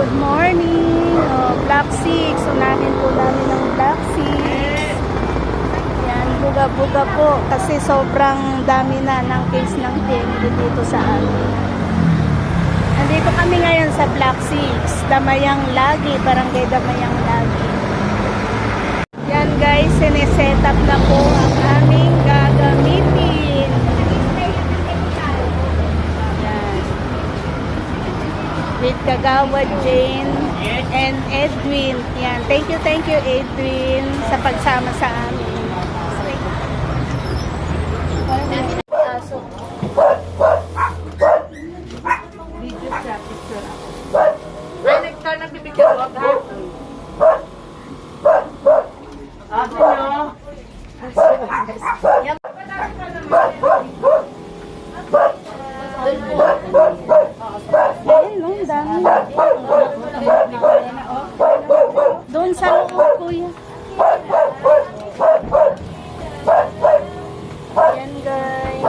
Good morning. Block 6. Unahin po namin ng Block 6. Yan, buga-buga po. Kasi sobrang dami na ng case ng dengue dito sa amin. Nandito kami ngayon sa Block 6. Damayang Lagi. Barangay Damayang Lagi. Yan guys, sineset up na po ang aming gagamitin. With Kagawad Jane and Edwin. Yan. Thank you Edwin sa pagsama sa amin. Aso. Video siya, picture ako. Ay, nagtawag nagbibigyan ko, ha? Aso nyo? Ayun, no, dami. Doon sa loob, kuya. Yan, guys.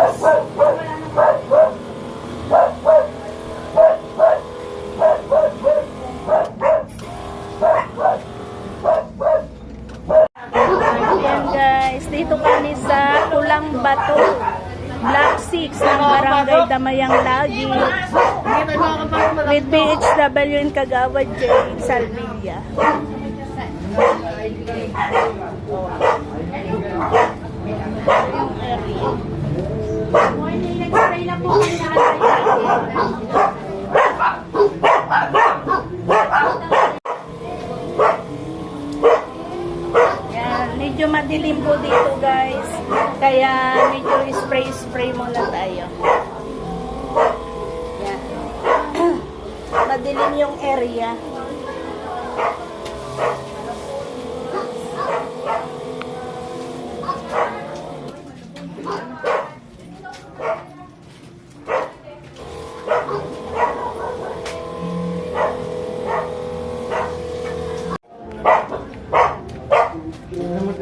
Yan, guys. Dito kami sa Pulang Bato. Block 6 ng Barangay Damayang Lagi with BHW and Kagawad J. Salvilla. Yung area. Morning, nag-spray na po kami na medyo madilim po dito guys, kaya medyo spray muna tayo. Yan. Madilim yung area.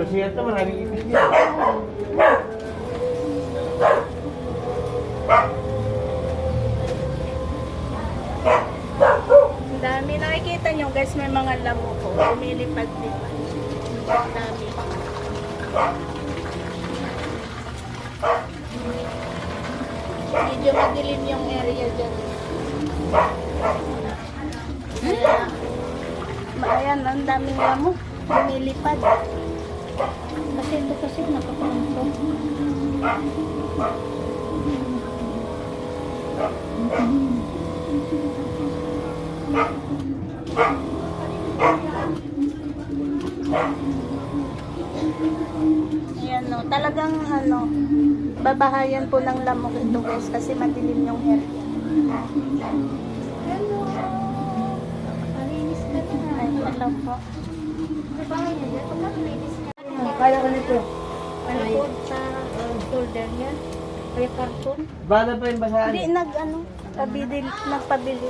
Kasi ito maraming ipis niya. Ang dami. Nakikita nyo guys, may mga lamo po. Lumilipad-lipad. Ang dami. Medyo madilim yung area dyan. Ayan, ang daming lamo. Lumilipad. Kasi ito kasi nakapunto. Ayan no, talagang babahayan po ng lamok ito guys kasi madilim yung area. Hello! Malinis ka na. Ay, wala po. Babahay niya dyan. Pagka malinis ka. Kaya ka nito. Ano po sa shoulder niya? Kaya karton? Bala pa yung basahan. Hindi, nagpabili.